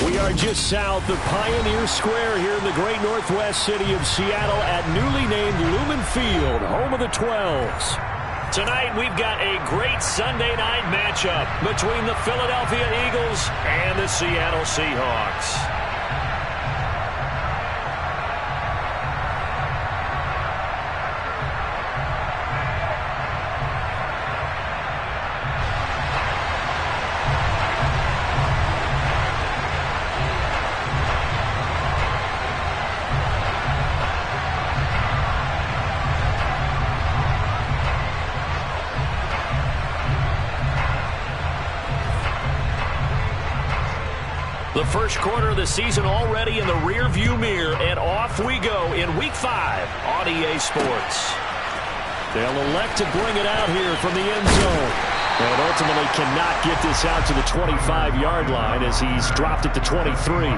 We are just south of Pioneer Square here in the great northwest city of Seattle at newly named Lumen Field, home of the 12s. Tonight we've got a great Sunday night matchup between the Philadelphia Eagles and the Seattle Seahawks. The first quarter of the season already in the rearview mirror, and off we go in Week 5 on EA Sports. They'll elect to bring it out here from the end zone. And ultimately cannot get this out to the 25-yard line as he's dropped it to 23.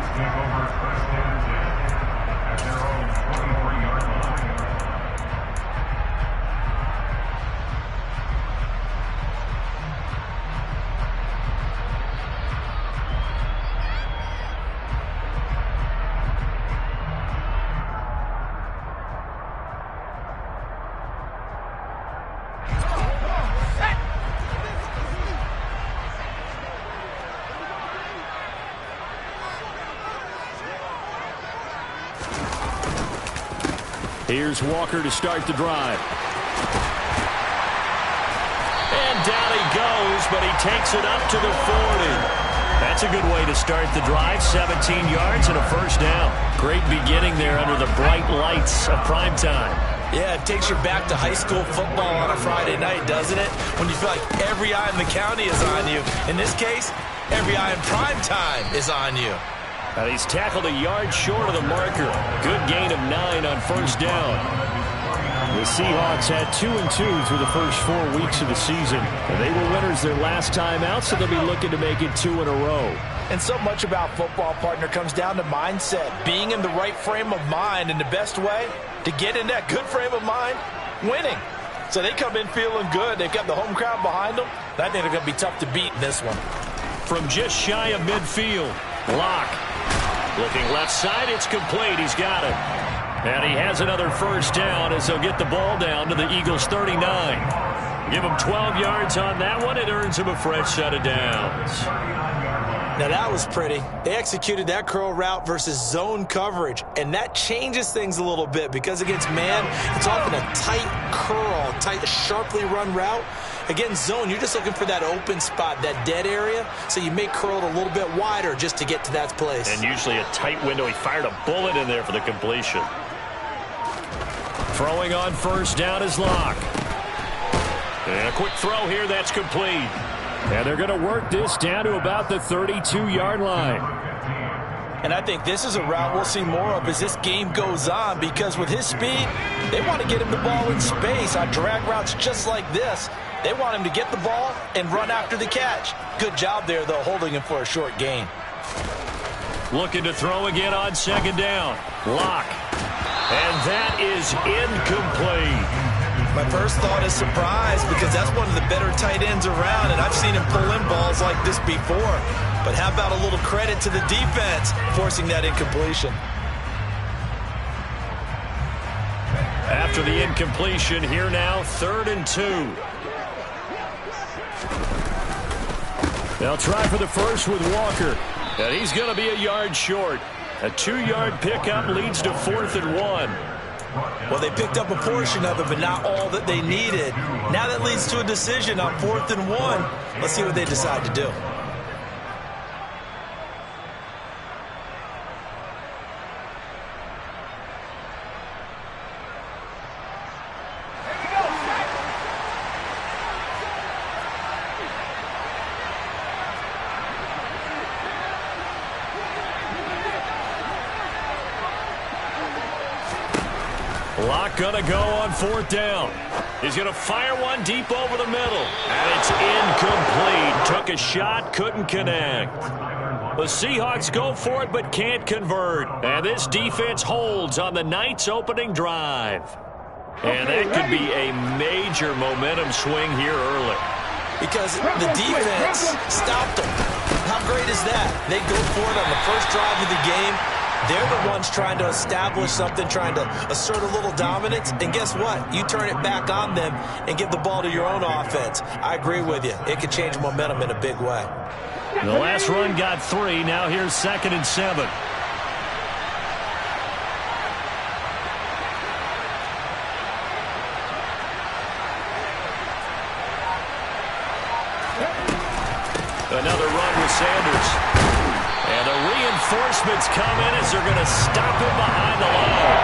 Here's Walker to start the drive. And down he goes, but he takes it up to the 40. That's a good way to start the drive. 17 yards and a first down. Great beginning there under the bright lights of prime time. Yeah, it takes you back to high school football on a Friday night, doesn't it? When you feel like every eye in the county is on you. In this case, every eye in prime time is on you. He's tackled a yard short of the marker. Good gain of 9 on first down. The Seahawks had 2-2 through the first 4 weeks of the season. They were winners their last time out, so they'll be looking to make it 2 in a row. And so much about football, partner, comes down to mindset. Being in the right frame of mind, and the best way to get in that good frame of mind, winning. So they come in feeling good. They've got the home crowd behind them. I think they're going to be tough to beat in this one. From just shy of midfield, Locke. Looking left side, it's complete. He's got it. And he has another first down as they'll get the ball down to the Eagles' 39. Give him 12 yards on that one. It earns him a fresh set of downs. Now that was pretty. They executed that curl route versus zone coverage, and that changes things a little bit because against man, it's often a tight curl, tight, sharply run route. Against zone, you're just looking for that open spot, that dead area, so you may curl it a little bit wider just to get to that place. And usually a tight window. He fired a bullet in there for the completion. Throwing on first down is Locke. And a quick throw here, that's complete. And they're going to work this down to about the 32-yard line. And I think this is a route we'll see more of as this game goes on, because with his speed, they want to get him the ball in space on drag routes just like this. They want him to get the ball and run after the catch. Good job there, though, holding him for a short gain. Looking to throw again on second down. Locke. And that is incomplete. My first thought is surprise, because that's one of the better tight ends around, and I've seen him pull in balls like this before. But how about a little credit to the defense forcing that incompletion? After the incompletion, here now, 3rd and 2. They'll try for the first with Walker, and he's going to be a yard short. A 2-yard pickup leads to 4th and 1. Well, they picked up a portion of it, but not all that they needed. Now that leads to a decision on 4th and 1. Let's see what they decide to do. Locke gonna go on 4th down. He's gonna fire one deep over the middle. And it's incomplete. Took a shot, couldn't connect. The Seahawks go for it but can't convert. And this defense holds on the night's opening drive. And that could be a major momentum swing here early. Because the defense stopped them. How great is that? They go for it on the first drive of the game. They're the ones trying to establish something, trying to assert a little dominance. And guess what? You turn it back on them and give the ball to your own offense. I agree with you. It could change momentum in a big way. The last run got 3. Now here's 2nd and 7. Another run with Sanders. And the reinforcements come in as they're going to stop him behind the line.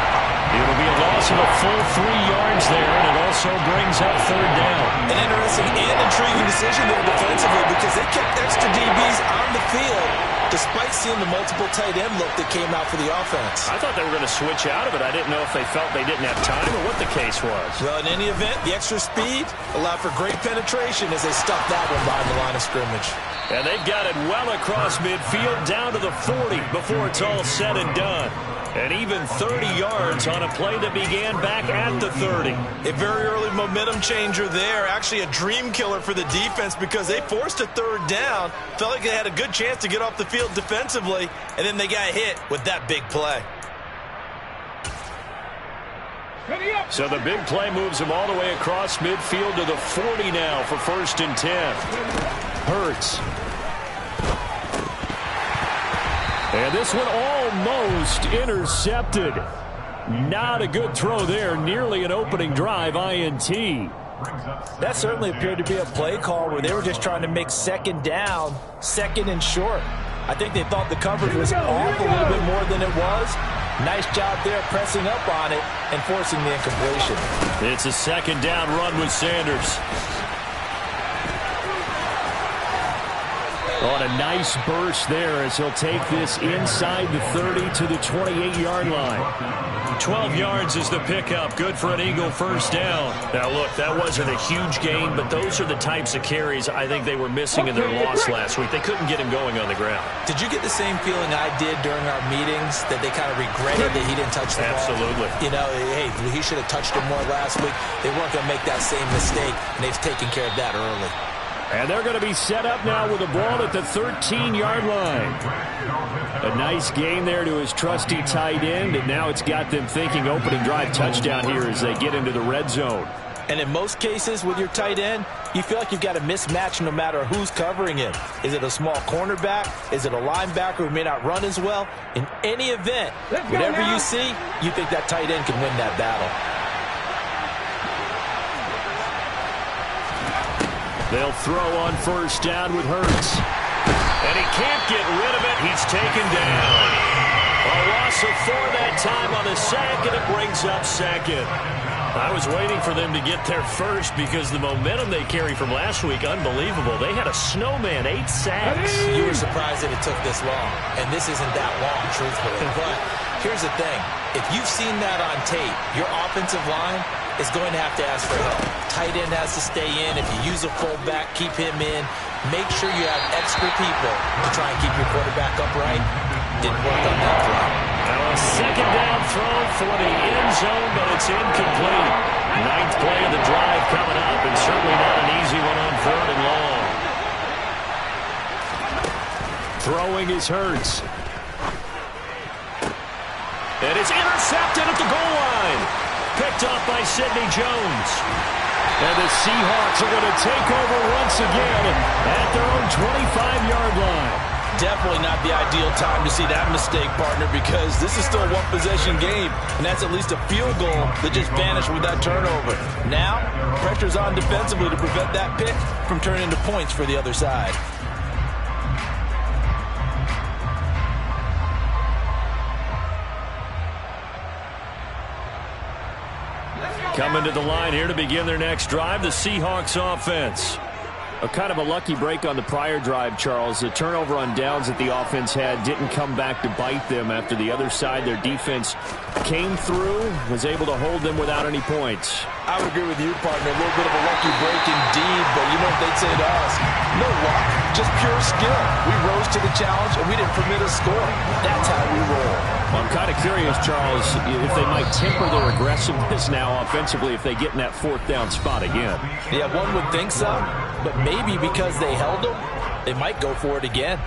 It'll be a loss of a full 3 yards there, and it also brings up 3rd down. An interesting and intriguing decision there defensively because they kept extra DBs on the field despite seeing the multiple tight end look that came out for the offense. I thought they were going to switch out of it. I didn't know if they felt they didn't have time or what the case was. Well, in any event, the extra speed allowed for great penetration as they stuffed that one behind the line of scrimmage. And they've got it well across midfield down to the 40 before it's all said and done. And even 30 yards on a play that began back at the 30. A very early momentum changer there. Actually a dream killer for the defense because they forced a 3rd down. Felt like they had a good chance to get off the field defensively. And then they got hit with that big play. So the big play moves them all the way across midfield to the 40 now for 1st and 10. Hurts. And this one almost intercepted. Not a good throw there. Nearly an opening drive INT. That certainly appeared to be a play call where they were just trying to make 2nd down, 2nd and short. I think they thought the coverage was off a little bit more than it was. Nice job there pressing up on it and forcing the incompletion. It's a 2nd down run with Sanders. On a nice burst there as he'll take this inside the 30 to the 28-yard line. 12 yards is the pickup. Good for an Eagle 1st down. Now, look, that wasn't a huge gain, but those are the types of carries I think they were missing in their loss last week. They couldn't get him going on the ground. Did you get the same feeling I did during our meetings that they kind of regretted that he didn't touch the ball? Absolutely. You know, hey, he should have touched it more last week. They weren't going to make that same mistake, and they've taken care of that early. And they're going to be set up now with the ball at the 13-yard line. A nice gain there to his trusty tight end, and now it's got them thinking opening drive touchdown here as they get into the red zone. And in most cases with your tight end, you feel like you've got a mismatch no matter who's covering him. Is it a small cornerback? Is it a linebacker who may not run as well? In any event, whatever you see, you think that tight end can win that battle. They'll throw on 1st down with Hurts. And he can't get rid of it. He's taken down. A loss of 4 that time on the sack, and it brings up 2nd. I was waiting for them to get there first because the momentum they carry from last week, unbelievable. They had a snowman, 8 sacks. You were surprised that it took this long, and this isn't that long, truthfully. But here's the thing. If you've seen that on tape, your offensive line is going to have to ask for help. Tight end has to stay in. If you use a fullback, keep him in. Make sure you have extra people to try and keep your quarterback upright. Didn't work on that play. Now a 2nd down throw for the end zone, but it's incomplete. 9th play of the drive coming up, and certainly not an easy one on 3rd and long. Throwing is Hurts. And it's intercepted at the goal line. Picked up by Sidney Jones. And the Seahawks are going to take over once again at their own 25-yard line. Definitely not the ideal time to see that mistake, partner, because this is still a one-possession game, and that's at least a field goal that just vanished with that turnover. Now, pressure's on defensively to prevent that pick from turning into points for the other side. Coming to the line here to begin their next drive, the Seahawks offense. A kind of a lucky break on the prior drive, Charles. The turnover on downs that the offense had didn't come back to bite them after the other side. Their defense came through, was able to hold them without any points. I would agree with you, partner. A little bit of a lucky break indeed, but you know what they'd say to us? No luck, just pure skill. We rose to the challenge, and we didn't permit a score. That's how we roll. Well, I'm kind of curious, Charles, if they might temper their aggressiveness now offensively if they get in that 4th down spot again. Yeah, one would think so, but maybe because they held them, They might go for it again.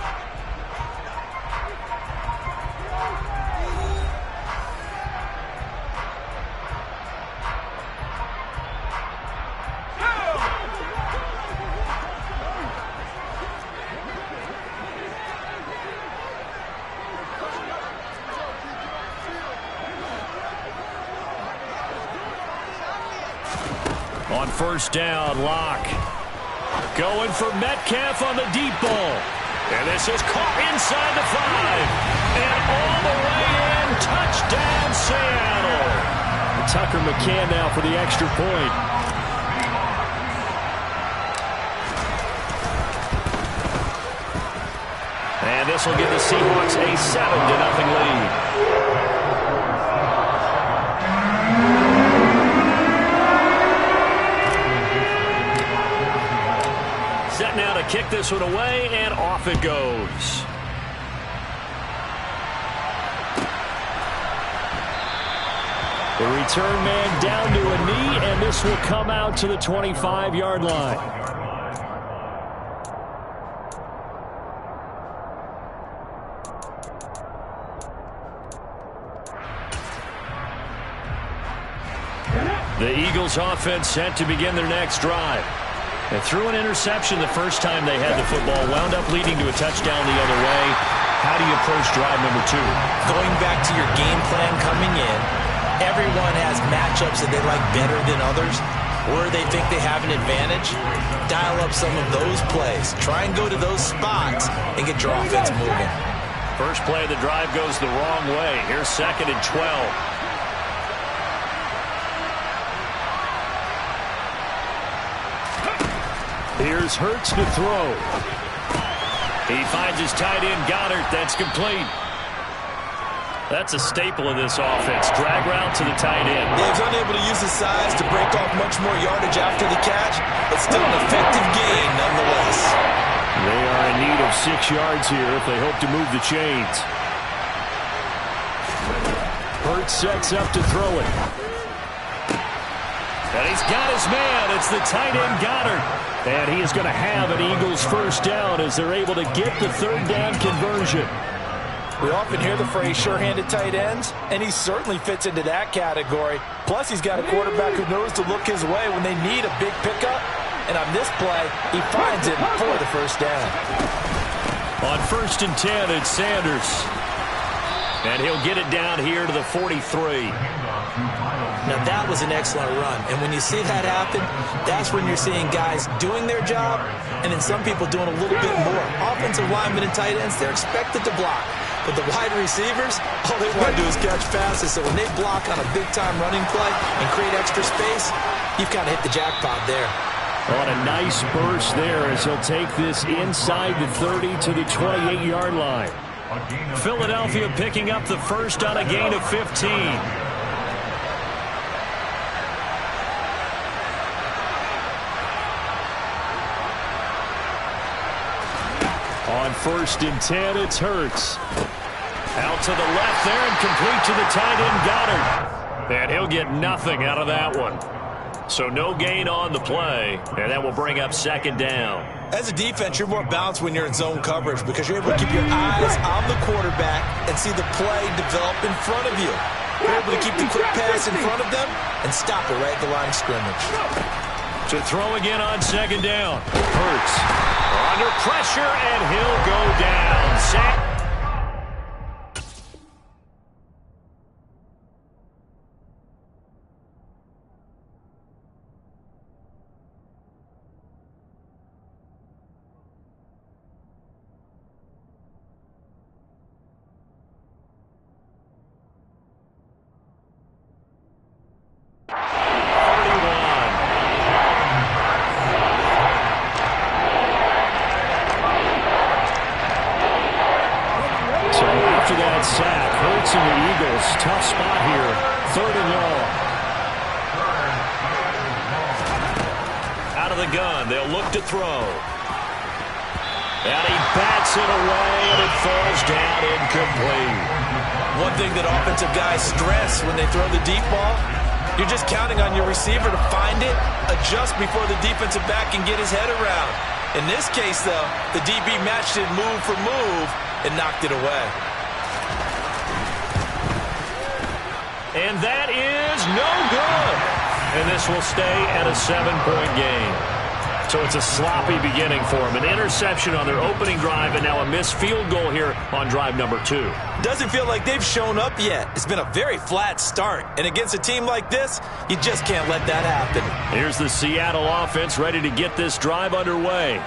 On first down, Locke. Going for Metcalf on the deep ball. And this is caught inside the 5. And all the way in, touchdown Seattle. Tucker McCann now for the extra point. And this will give the Seahawks a 7-0 lead. Set now to kick this one away, and off it goes. The return man down to a knee, and this will come out to the 25-yard line. The Eagles offense set to begin their next drive. They threw an interception the first time they had the football, wound up leading to a touchdown the other way. How do you approach drive number 2? Going back to your game plan coming in, everyone has matchups that they like better than others, or they think they have an advantage. Dial up some of those plays. Try and go to those spots and get your offense moving. First play of the drive goes the wrong way. Here's 2nd and 12. Here's Hurts to throw. He finds his tight end, Goddard. That's complete. That's a staple of this offense. Drag route to the tight end. He was unable to use his size to break off much more yardage after the catch, but still an effective gain nonetheless. They are in need of 6 yards here if they hope to move the chains. Hurts sets up to throw it. And he's got his man. It's the tight end, Goddard. And he is going to have an Eagles first down as they're able to get the 3rd down conversion. We often hear the phrase sure-handed tight ends, and he certainly fits into that category. Plus, he's got a quarterback who knows to look his way when they need a big pickup. And on this play, he finds it for the first down. On 1st and 10, it's Sanders. And he'll get it down here to the 43. Now, that was an excellent run. And when you see that happen, that's when you're seeing guys doing their job and then some people doing a little bit more. Offensive linemen and tight ends, they're expected to block. But the wide receivers, all they want to do is catch passes. So when they block on a big-time running play and create extra space, you've kind of hit the jackpot there. On a nice burst there as he'll take this inside the 30 to the 28-yard line. Philadelphia picking up the first on a gain of 15. On 1st and 10, it's Hurts. Out to the left there and complete to the tight end, Goddard. And he'll get nothing out of that one. So no gain on the play, and that will bring up 2nd down. As a defense, you're more balanced when you're in zone coverage because you're able to keep your eyes on the quarterback and see the play develop in front of you. You're able to keep the quick pass in front of them and stop it right at the line of scrimmage. To throw again on 2nd down. Hurts under pressure, and he'll go down. Sack. Sack. Hurts and the Eagles. Tough spot here. 3rd and long. Out of the gun. They'll look to throw. And he bats it away, and it falls down incomplete. One thing that offensive guys stress when they throw the deep ball, You're just counting on your receiver to find it, adjust before the defensive back can get his head around. In this case, though, the DB matched it move for move and knocked it away. And that is no good. And this will stay at a 7-point game. So it's a sloppy beginning for them. An interception on their opening drive and now a missed field goal here on drive number 2. Doesn't feel like they've shown up yet. It's been a very flat start. And against a team like this, you just can't let that happen. Here's the Seattle offense ready to get this drive underway.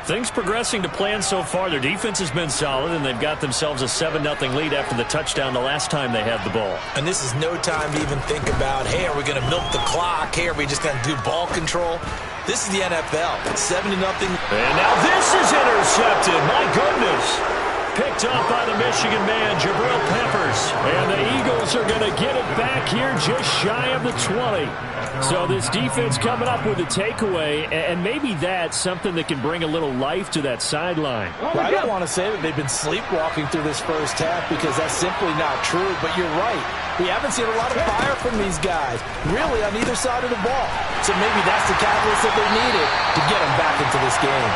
Things progressing to plan so far. Their defense has been solid, and they've got themselves a 7-0 lead after the touchdown the last time they had the ball. And this is no time to even think about, hey, are we going to milk the clock? Hey, are we just going to do ball control? This is the NFL. 7-0. And now this is intercepted. My goodness. Picked up by the Michigan man, Jabril Peppers. And the Eagles are going to get it back here just shy of the 20. So this defense coming up with a takeaway, and maybe that's something that can bring a little life to that sideline. Well, I don't want to say that they've been sleepwalking through this first half because that's simply not true, but you're right. We haven't seen a lot of fire from these guys, really, on either side of the ball. So maybe that's the catalyst that they needed to get them back into this game.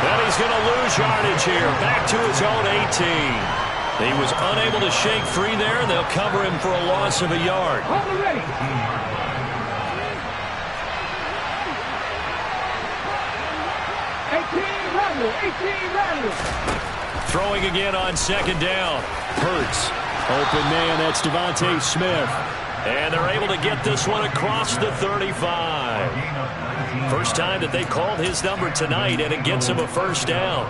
Then he's going to lose yardage here, back to his own 18. He was unable to shake free there. They'll cover him for a loss of a yard. Throwing again on second down. Hurts. Open man, that's Devontae Smith. And they're able to get this one across the 35. First time that they called his number tonight, and it gets him a first down.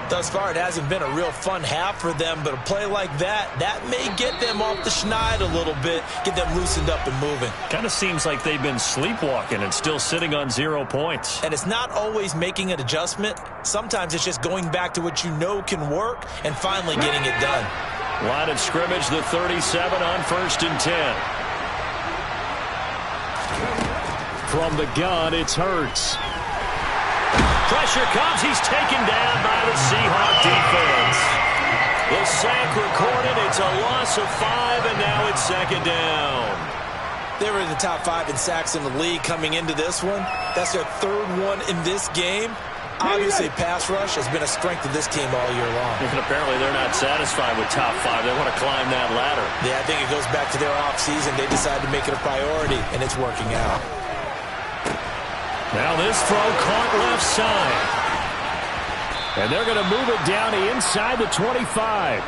Thus far, it hasn't been a real fun half for them, but a play like that may get them off the schneid a little bit, get them loosened up and moving. Kind of seems like they've been sleepwalking and still sitting on 0 points. And it's not always making an adjustment. Sometimes it's just going back to what you know can work and finally getting it done. Line of scrimmage, the 37 on 1st and 10. From the gun, it's Hurts. Pressure comes. He's taken down by the Seahawks defense. The sack recorded. It's a loss of 5, and now it's second down. They were in the top 5 in sacks in the league coming into this one. That's their 3rd one in this game. Obviously, pass rush has been a strength of this team all year long. And apparently they're not satisfied with top 5. They want to climb that ladder. Yeah, I think it goes back to their offseason. They decided to make it a priority, and it's working out. Now this throw caught left side. And they're going to move it down inside the 25.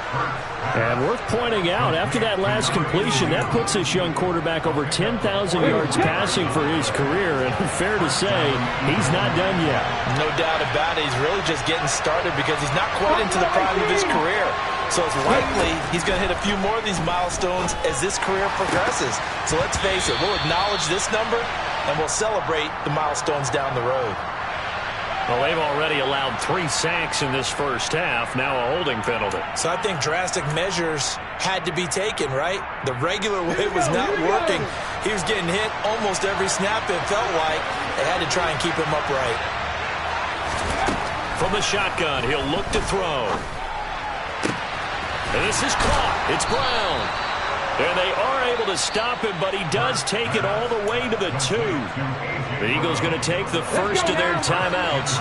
And worth pointing out, after that last completion, that puts this young quarterback over 10,000 yards passing for his career. And fair to say, he's not done yet. No doubt about it. He's really just getting started because he's not quite into the prime of his career. So it's likely he's going to hit a few more of these milestones as this career progresses. So let's face it, we'll acknowledge this number, and we'll celebrate the milestones down the road. Well, they've already allowed 3 sacks in this first half, now a holding penalty. So I think drastic measures had to be taken, right? The regular way was not working. He was getting hit almost every snap, it felt like. They had to try and keep him upright. From the shotgun, he'll look to throw. And this is caught. It's Brown. And they are able to stop him, but he does take it all the way to the 2. The Eagles going to take the first of their timeouts,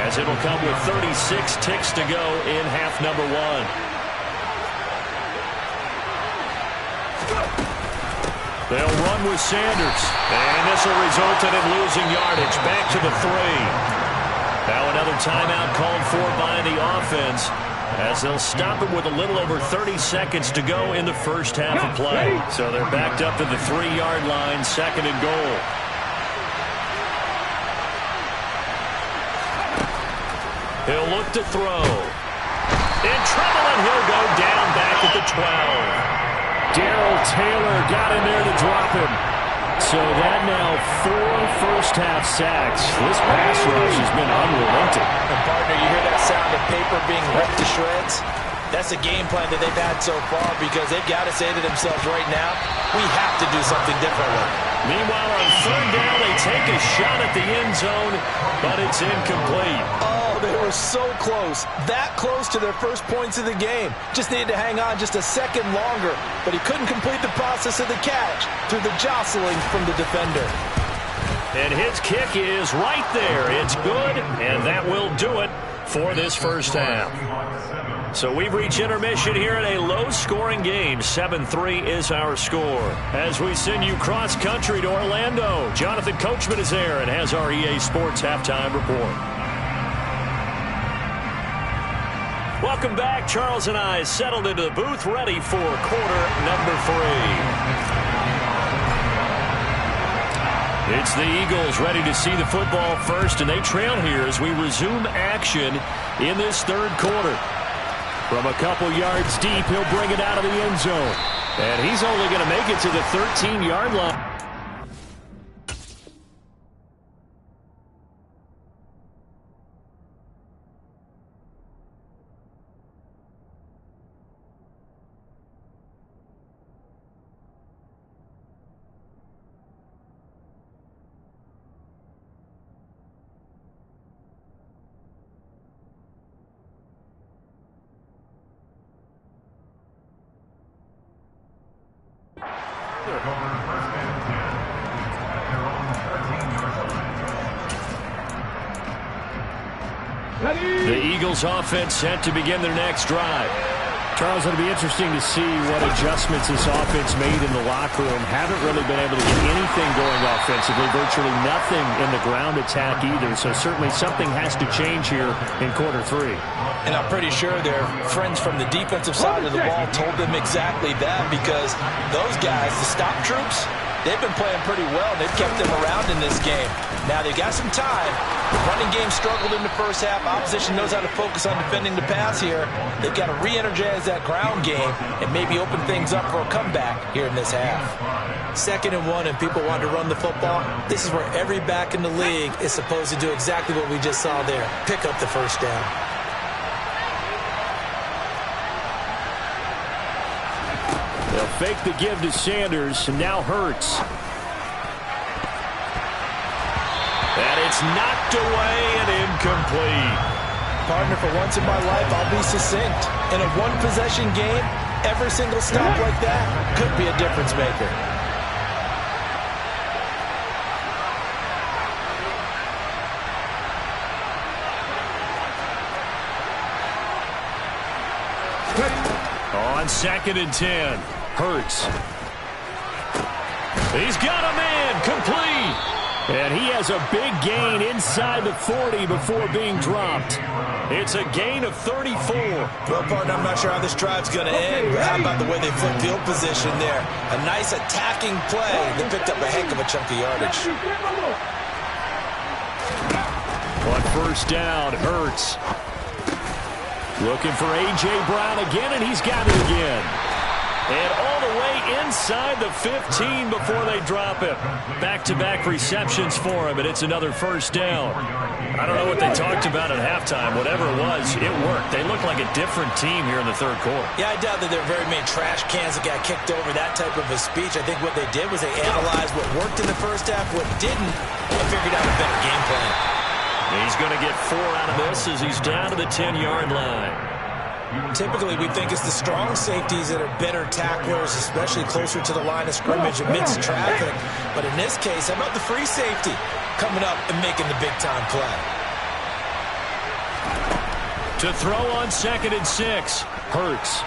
as it'll come with 36 ticks to go in half number 1. They'll run with Sanders, and this will result in him losing yardage back to the 3. Now another timeout called for by the offense, as they'll stop it with a little over 30 seconds to go in the first half of play. So they're backed up to the 3-yard line, 2nd and goal. He'll look to throw. In trouble, and he'll go down back at the 12. Darrell Taylor got in there to drop him. So that now 4 first-half sacks. This pass rush has been unrelenting. And partner, you hear that sound of paper being ripped to shreds? That's a game plan that they've had so far because they've got to say to themselves right now, we have to do something differently. Meanwhile, on 3rd down, they take a shot at the end zone, but it's incomplete. Oh, Oh, they were so close. That close to their first points of the game. Just needed to hang on just a second longer. But he couldn't complete the process of the catch through the jostling from the defender. And his kick is right there. It's good, and that will do it for this first half. So we've reached intermission here in a low-scoring game. 7-3 is our score. As we send you cross-country to Orlando, Jonathan Coachman is there and has our EA Sports halftime report. Welcome back. Charles and I settled into the booth, ready for quarter number 3. It's the Eagles ready to see the football first, and they trail here as we resume action in this third quarter. From a couple yards deep, he'll bring it out of the end zone. And he's only going to make it to the 13-yard line. The Eagles offense set to begin their next drive. Charles, it'll be interesting to see what adjustments this offense made in the locker room. Haven't really been able to get anything going offensively, virtually nothing in the ground attack either. So certainly something has to change here in quarter 3. And I'm pretty sure their friends from the defensive side of the ball told them exactly that, because those guys, the stop troops, they've been playing pretty well. They've kept them around in this game. Now they've got some time. The running game struggled in the first half. Opposition knows how to focus on defending the pass here. They've got to re-energize that ground game and maybe open things up for a comeback here in this half. 2nd and 1 and people want to run the football. This is where every back in the league is supposed to do exactly what we just saw there. Pick up the first down. They'll fake the give to Sanders, and now Hurts. And it's knocked away and incomplete. Partner, for once in my life, I'll be succinct. In a one-possession game, every single stop like that could be a difference maker. On 2nd and 10, Hurts. He's got a man, complete. And he has a big gain inside the 40 before being dropped. It's a gain of 34. Well, partner, I'm not sure how this drive's going to end, but how about the way they flip field position there? A nice attacking play. They picked up a heck of a chunk of yardage. On first down, Hurts. Looking for A.J. Brown again, and he's got it again. And all the way inside the 15 before they drop it. Back-to-back receptions for him, and it's another first down. I don't know what they talked about at halftime. Whatever it was, it worked. They look like a different team here in the third quarter. Yeah, I doubt that there are very many trash cans that got kicked over, that type of a speech. I think what they did was they analyzed what worked in the first half, what didn't, and figured out a better game plan. He's going to get 4 out of this as he's down to the 10-yard line. Typically, we think it's the strong safeties that are better tacklers, especially closer to the line of scrimmage amidst traffic. But in this case, how about the free safety coming up and making the big-time play? To throw on 2nd and 6, Hurts.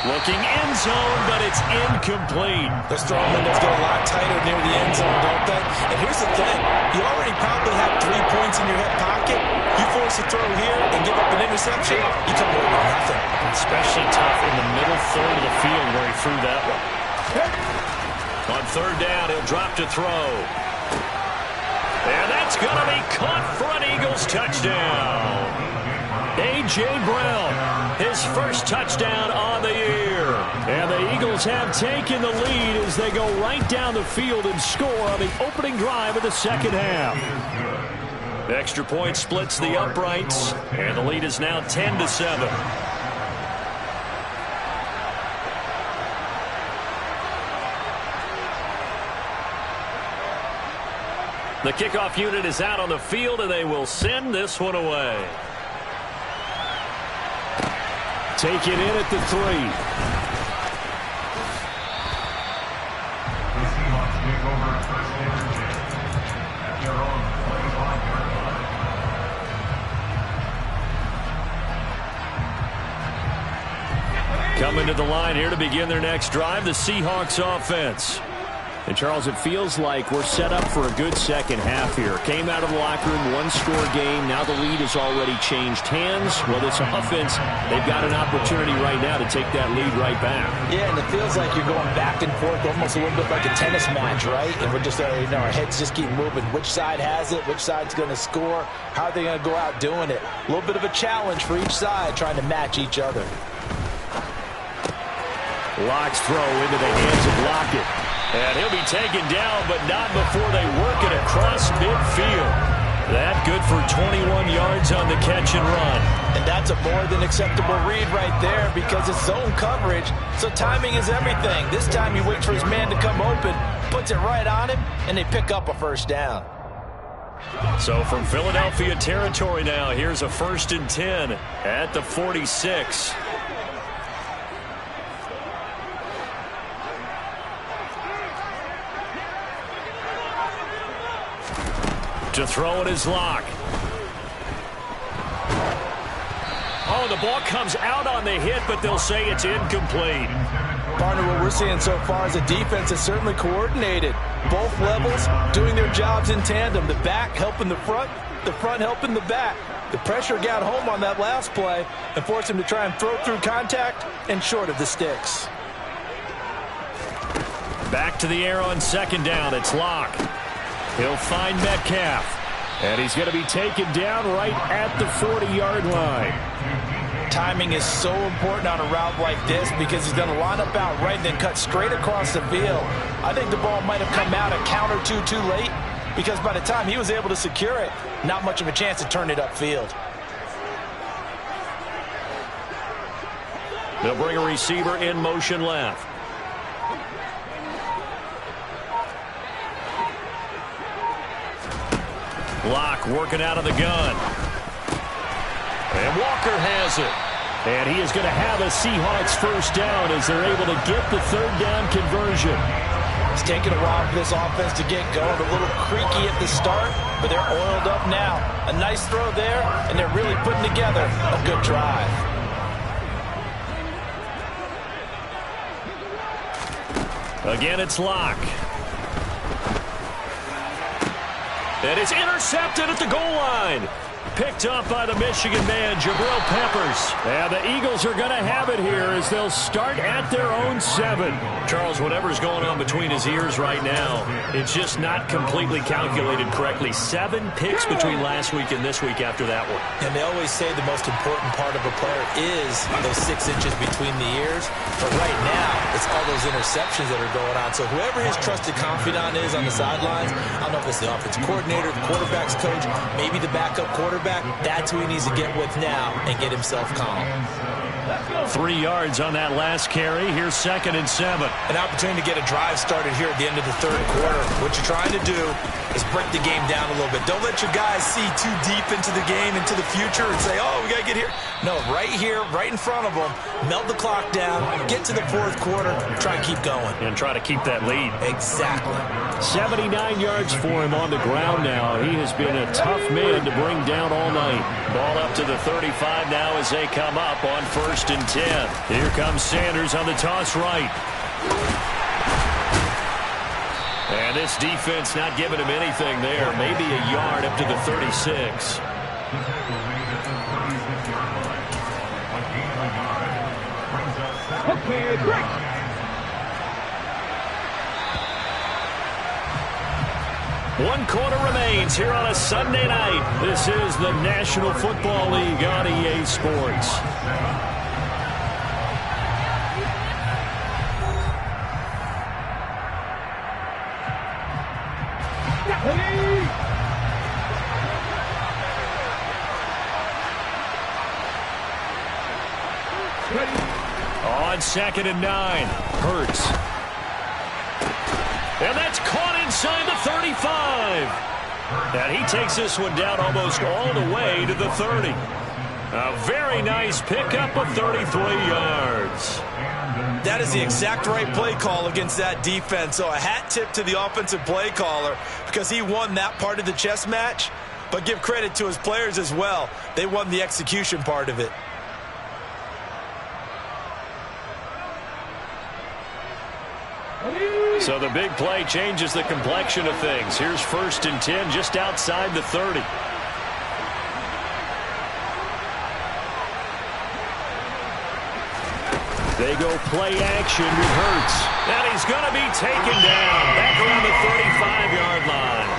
Looking end zone, but it's incomplete. Those throwing windows get a lot tighter near the end zone, don't they? And here's the thing. You already probably have 3 points in your hip pocket. You force a throw here and give up an interception, you come away with nothing. Especially tough in the middle third of the field where he threw that one. On 3rd down, he'll drop to throw. And that's going to be caught for an Eagles touchdown. A.J. Brown, his first touchdown on the year. And the Eagles have taken the lead as they go right down the field and score on the opening drive of the second half. Extra point splits the uprights, and the lead is now 10-7. The kickoff unit is out on the field, and they will send this one away. Take it in at the 3. The Seahawks take over first and 10 at their own 25-yard line. Coming to the line here to begin their next drive, the Seahawks offense. And, Charles, it feels like we're set up for a good second half here. Came out of the locker room, one-score game. Now the lead has already changed hands. Well, this offense, they've got an opportunity right now to take that lead right back. Yeah, and it feels like you're going back and forth, almost a little bit like a tennis match, right? And we're just, our heads just keep moving. Which side has it? Which side's going to score? How are they going to go out doing it? A little bit of a challenge for each side, trying to match each other. Locke's throw into the hands of Lockett. And he'll be taken down, but not before they work it across midfield. That good for 21 yards on the catch and run. And that's a more than acceptable read right there because it's zone coverage, so timing is everything. This time he waits for his man to come open, puts it right on him, and they pick up a first down. So from Philadelphia territory now, here's a 1st and 10 at the 46. To throw it is Locke. Oh, the ball comes out on the hit, but they'll say it's incomplete. Partner, what we're seeing so far is a defense that's certainly coordinated. Both levels doing their jobs in tandem. The back helping the front helping the back. The pressure got home on that last play and forced him to try and throw through contact and short of the sticks. Back to the air on 2nd down. It's Locke. He'll find Metcalf. And he's going to be taken down right at the 40-yard line. Timing is so important on a route like this because he's going to line up out right and then cut straight across the field. I think the ball might have come out a count or two too late because by the time he was able to secure it, not much of a chance to turn it upfield. They'll bring a receiver in motion left. Locke working out of the gun. And Walker has it. And he is going to have a Seahawks first down as they're able to get the 3rd down conversion. It's taken a while for this offense to get going. A little creaky at the start, but they're oiled up now. A nice throw there, and they're really putting together a good drive. Again, it's Locke. And it's intercepted at the goal line. Picked up by the Michigan man, Jabril Peppers. And the Eagles are going to have it here as they'll start at their own 7. Charles, whatever's going on between his ears right now, it's just not completely calculated correctly. 7 picks between last week and this week after that one. And they always say the most important part of a player is those 6 inches between the ears. But right now, it's all those interceptions that are going on. So whoever his trusted confidant is on the sidelines, I don't know if it's the offensive coordinator, the quarterback's coach, maybe the backup quarterback, that's who he needs to get with now and get himself calm. 3 yards on that last carry. Here's 2nd and 7. An opportunity to get a drive started here at the end of the 3rd quarter. What you're trying to do is break the game down a little bit. Don't let your guys see too deep into the game, into the future, and say, oh, we got to get here. No, right here, right in front of them, melt the clock down, get to the 4th quarter, try and keep going. And try to keep that lead. Exactly. 79 yards for him on the ground now. He has been a tough man to bring down all night. Ball up to the 35 now as they come up on 1st and 10. Here comes Sanders on the toss right. And this defense not giving him anything there. Maybe a yard up to the 36. Okay, break. One quarter remains here on a Sunday night. This is the National Football League on EA Sports. On 2nd and 9, Hurts. And that's caught inside the 35. And he takes this one down almost all the way to the 30. A very nice pickup of 33 yards. That is the exact right play call against that defense. So a hat tip to the offensive play caller because he won that part of the chess match. But give credit to his players as well. They won the execution part of it. So the big play changes the complexion of things. Here's 1st and 10 just outside the 30. They go play action with Hurts. And he's going to be taken down back around the 35-yard line.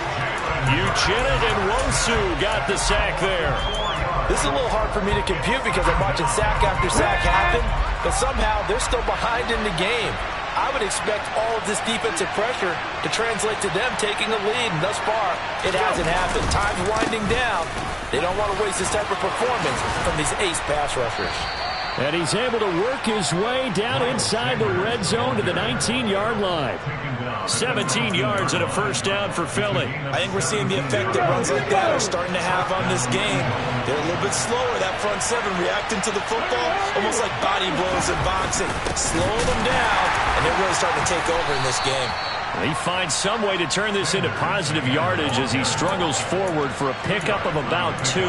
Uchenna and Wosu got the sack there. This is a little hard for me to compute because I'm watching sack after sack happen, but somehow they're still behind in the game. I would expect all of this defensive pressure to translate to them taking a lead, and thus far, it hasn't happened. Time's winding down. They don't want to waste this type of performance from these ace pass rushers. And he's able to work his way down inside the red zone to the 19-yard line. 17 yards and a 1st down for Philly. I think we're seeing the effect that runs like that are starting to have on this game. They're a little bit slower, that front seven, reacting to the football, almost like body blows in boxing. Slow them down, and they're really starting to take over in this game. He finds some way to turn this into positive yardage as he struggles forward for a pickup of about 2.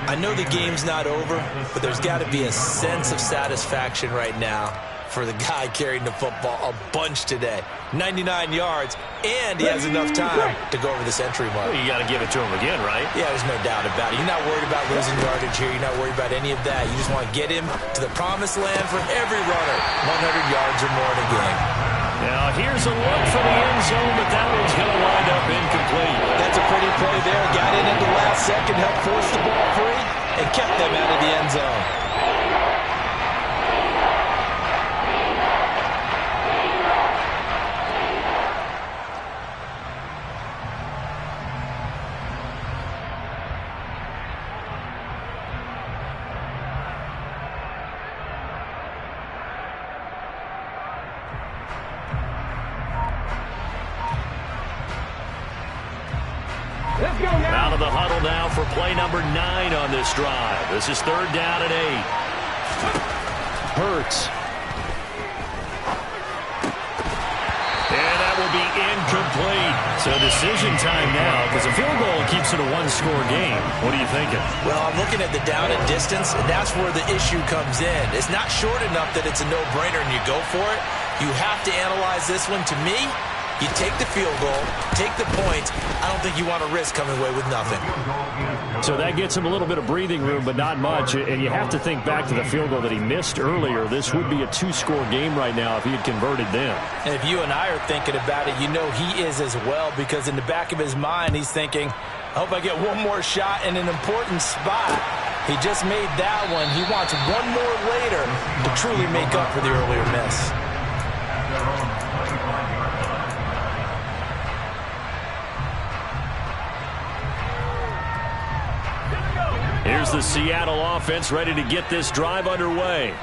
I know the game's not over, but there's got to be a sense of satisfaction right now for the guy carrying the football a bunch today. 99 yards, and he has enough time to go over the century mark. Well, you got to give it to him again, right? Yeah, there's no doubt about it. You're not worried about losing yardage here. You're not worried about any of that. You just want to get him to the promised land for every runner. 100 yards or more in a game. Now, here's a look for the end zone, but that one's going to wind up incomplete. That's a pretty play there. Got in at the last second, helped force the ball free, and kept them out of the end zone. Out of the huddle now for play number 9 on this drive. This is 3rd down and 8. Hurts. And that will be incomplete. So decision time now because a field goal keeps it a 1-score game. What are you thinking? Well, I'm looking at the down and distance, and that's where the issue comes in. It's not short enough that it's a no-brainer and you go for it. You have to analyze this one. To me, you take the field goal, take the points. I don't think you want to risk coming away with nothing. So that gets him a little bit of breathing room, but not much. And you have to think back to the field goal that he missed earlier. This would be a 2-score game right now if he had converted then. And if you and I are thinking about it, you know he is as well, because in the back of his mind, he's thinking, I hope I get one more shot in an important spot. He just made that one. He wants one more later to truly make up for the earlier miss. Here's the Seattle offense ready to get this drive underway.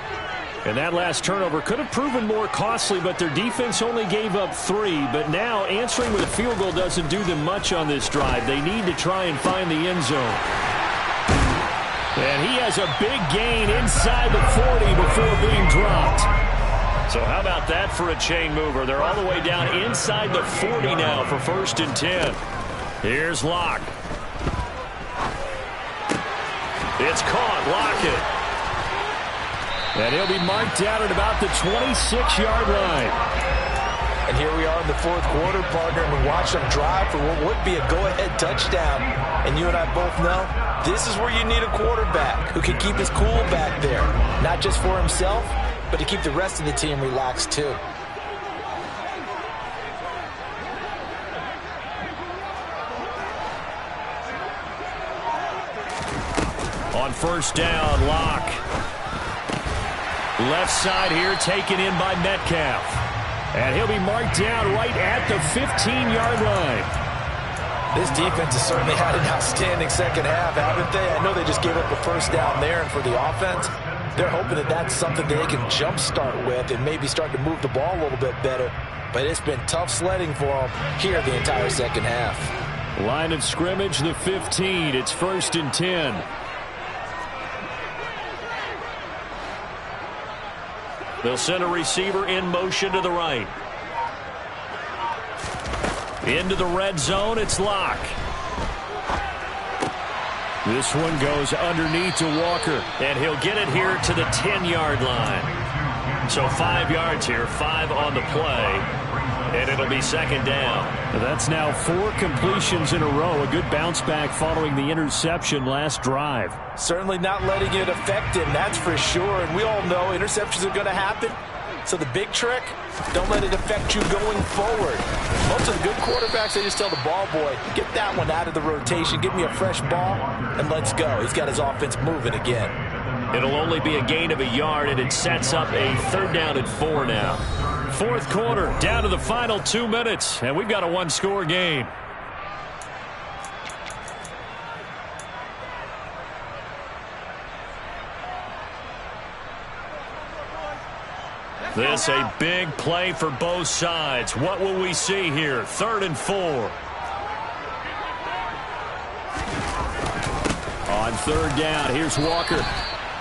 And that last turnover could have proven more costly, but their defense only gave up 3. But now answering with a field goal doesn't do them much on this drive. They need to try and find the end zone. And he has a big gain inside the 40 before being dropped. So how about that for a chain mover? They're all the way down inside the 40 now for 1st and 10. Here's Locke. It's caught. Lockett. And he'll be marked down at about the 26-yard line. And here we are in the 4th quarter, partner, and we watch them drive for what would be a go-ahead touchdown. And you and I both know this is where you need a quarterback who can keep his cool back there. Not just for himself, but to keep the rest of the team relaxed too. On 1st down, Locke. Left side here taken in by Metcalf. And he'll be marked down right at the 15-yard line. This defense has certainly had an outstanding second half, haven't they? I know they just gave up a 1st down there, and for the offense, they're hoping that that's something they can jumpstart with and maybe start to move the ball a little bit better. But it's been tough sledding for them here the entire second half. Line of scrimmage, the 15. It's 1st and 10. They'll send a receiver in motion to the right. Into the red zone, it's Locke. This one goes underneath to Walker. And he'll get it here to the 10-yard line. So 5 yards here, 5 on the play. And it'll be second down. That's now 4 completions in a row. A good bounce back following the interception last drive. Certainly not letting it affect him, that's for sure. And we all know interceptions are going to happen. So the big trick, don't let it affect you going forward. Most of the good quarterbacks, they just tell the ball boy, get that one out of the rotation, give me a fresh ball, and let's go. He's got his offense moving again. It'll only be a gain of a yard, and it sets up a 3rd down and 4 now. 4th quarter, down to the final 2 minutes, and we've got a 1-score game. This a big play for both sides. What will we see here? 3rd and 4. On 3rd down, here's Walker.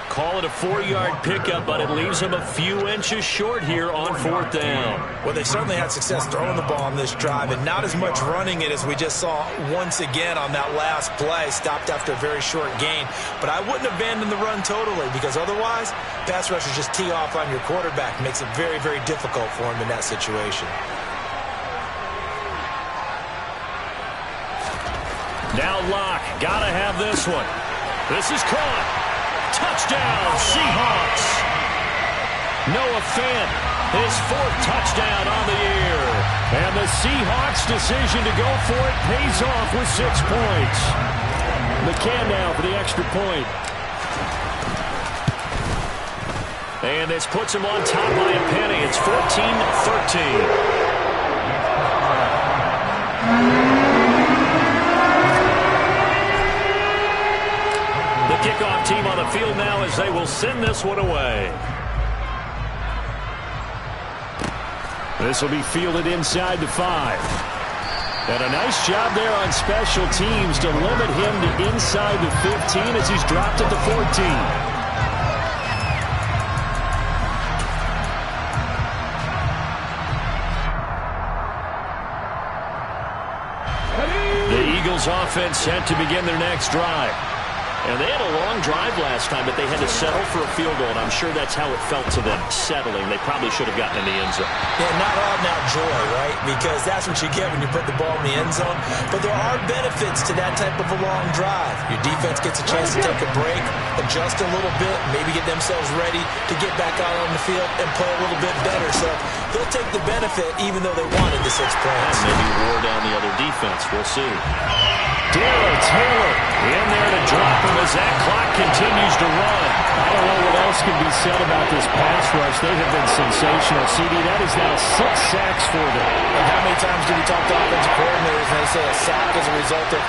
Call it a 4-yard pickup, but it leaves him a few inches short here on 4th down. Well, they certainly had success throwing the ball on this drive, and not as much running it as we just saw once again on that last play. Stopped after a very short gain. But I wouldn't abandon the run totally, because otherwise, pass rushers just tee off on your quarterback. Makes it very, very difficult for him in that situation. Now Locke, gotta have this one. This is caught. Touchdown, Seahawks. Noah Fant, his 4th touchdown on the year. And the Seahawks' decision to go for it pays off with 6 points. McCann now for the extra point. And this puts him on top by a penny. It's 14-13. The kickoff team on the field now as they will send this one away. This will be fielded inside the 5. And a nice job there on special teams to limit him to inside the 15 as he's dropped at the 14. The Eagles offense set to begin their next drive. And they had a long drive last time, but they had to settle for a field goal, and I'm sure that's how it felt to them, settling. They probably should have gotten in the end zone. Yeah, not all now joy, right? Because that's what you get when you put the ball in the end zone. But there are benefits to that type of a long drive. Your defense gets a chance to take a break, adjust a little bit, maybe get themselves ready to get back out on the field and play a little bit better. So they'll take the benefit even though they wanted the 6 points. Maybe wore down the other defense. We'll see. Darrell Taylor in there to drop him as that clock continues to run. I don't know what else can be said about this pass rush. They have been sensational. CD, that is now 6 sacks for them. And how many times do we talk to offensive coordinators and they say a sack is a result of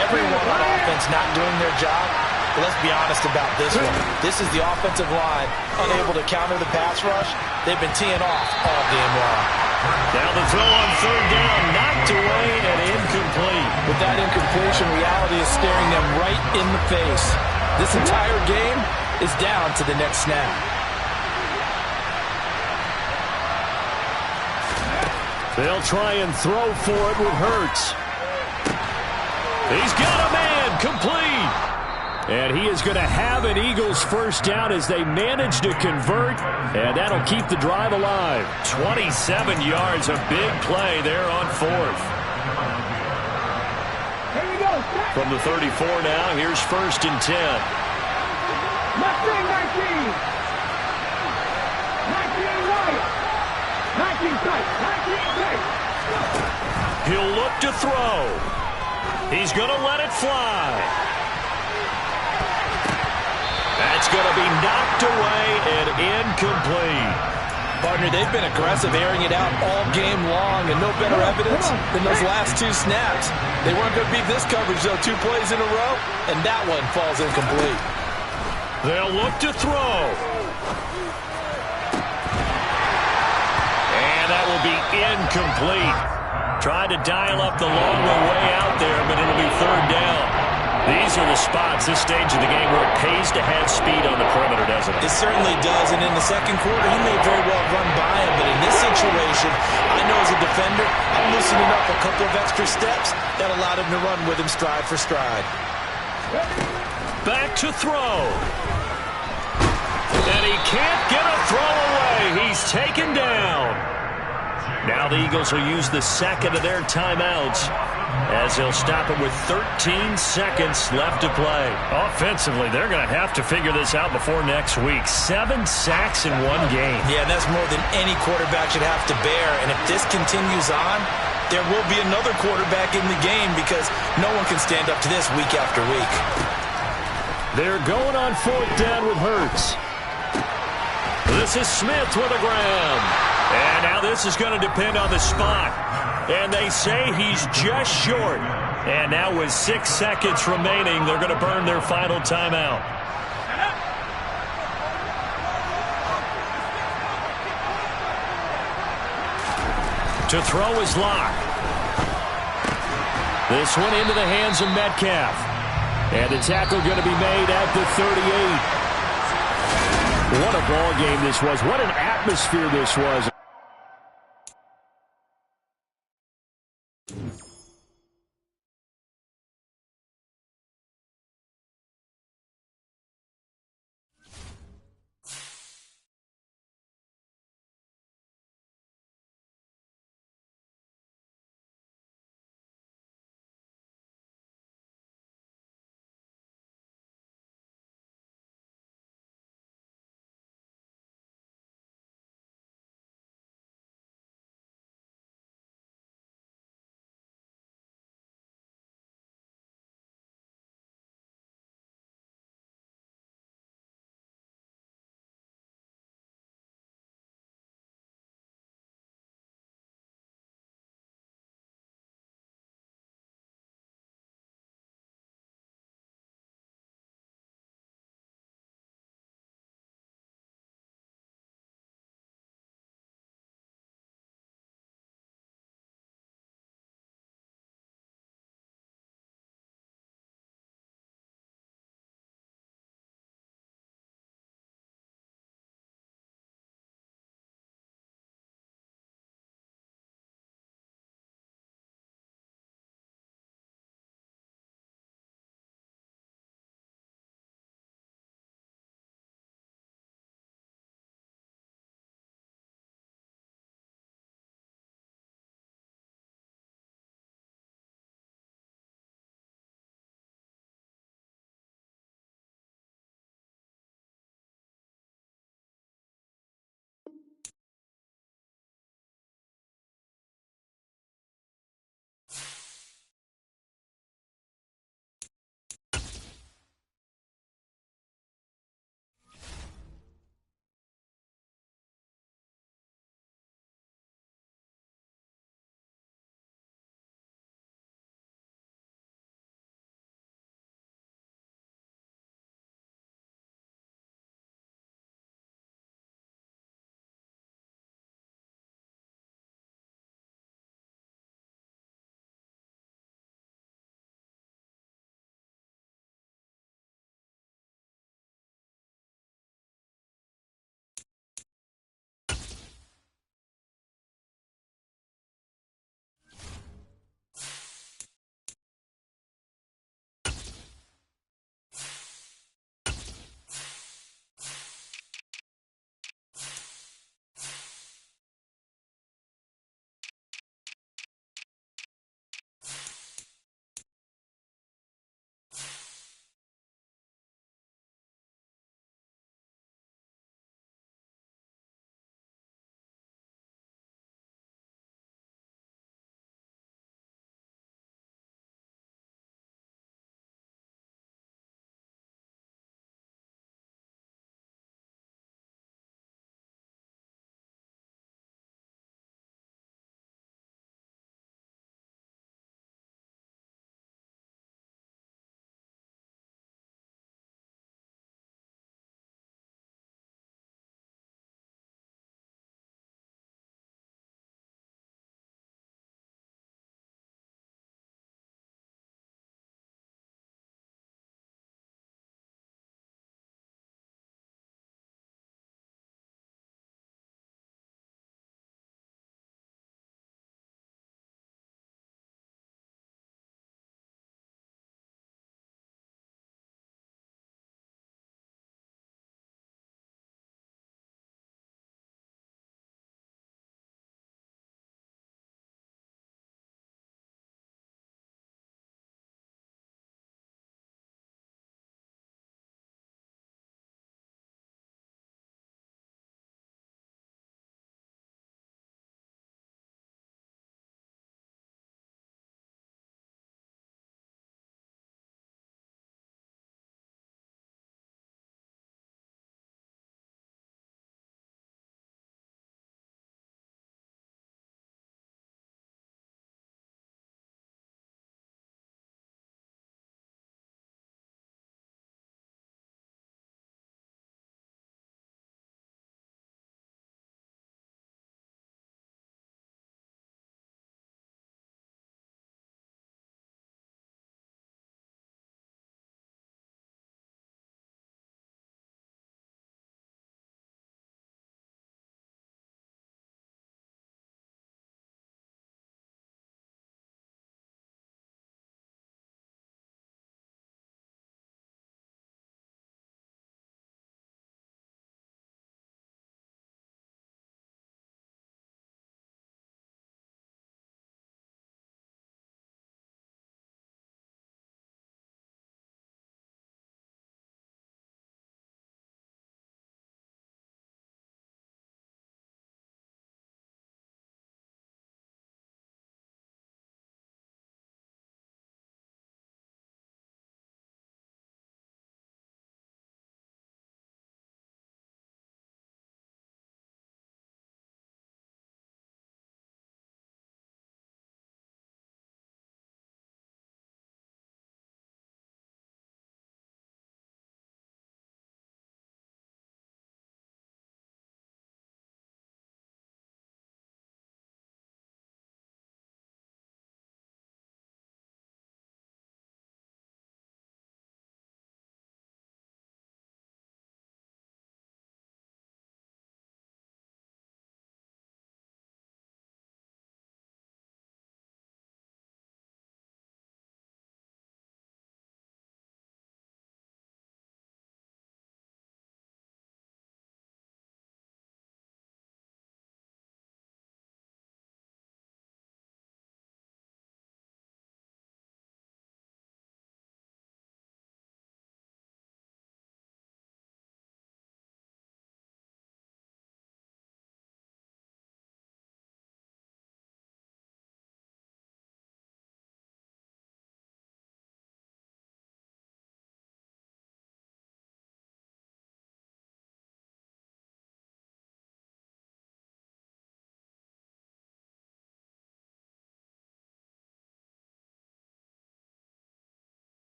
everyone on offense not doing their job? But let's be honest about this one. This is the offensive line unable to counter the pass rush. They've been teeing off all game long. Now the throw on 3rd down, knocked away and incomplete. With that incompletion, reality is staring them right in the face. This entire game is down to the next snap. They'll try and throw for it with Hurts. He's got a man, complete. And he is going to have an Eagles 1st down as they manage to convert, and that'll keep the drive alive. 27 yards, a big play there on 4th. From the 34 now, here's 1st and 10. Left wing 19. 19 right. 19 tight. 19 tight. He'll look to throw. He's going to let it fly. That's going to be knocked away and incomplete. Partner, they've been aggressive, airing it out all game long, and no better evidence than those last 2 snaps. They weren't going to beat this coverage, though, 2 plays in a row, and that one falls incomplete. They'll look to throw. And that will be incomplete. Tried to dial up the long way out there, but it'll be 3rd down. These are the spots, this stage of the game, where it pays to have speed on the perimeter, doesn't it? It certainly does, and in the second quarter, he may very well run by him, but in this situation, I know as a defender, I'm loosening up a couple of extra steps that allowed him to run with him stride for stride. Back to throw. And he can't get a throw away. He's taken down. Now the Eagles will use the second of their timeouts as they'll stop it with 13 seconds left to play. Offensively, they're going to have to figure this out before next week. 7 sacks in one game. Yeah, and that's more than any quarterback should have to bear. And if this continues on, there will be another quarterback in the game because no one can stand up to this week after week. They're going on 4th down with Hurts. This is Smith with a grab. And now this is going to depend on the spot. And they say he's just short. And now with 6 seconds remaining, they're going to burn their final timeout. To throw is Locke. This one into the hands of Metcalf. And the tackle going to be made at the 38. What a ball game this was. What an atmosphere this was.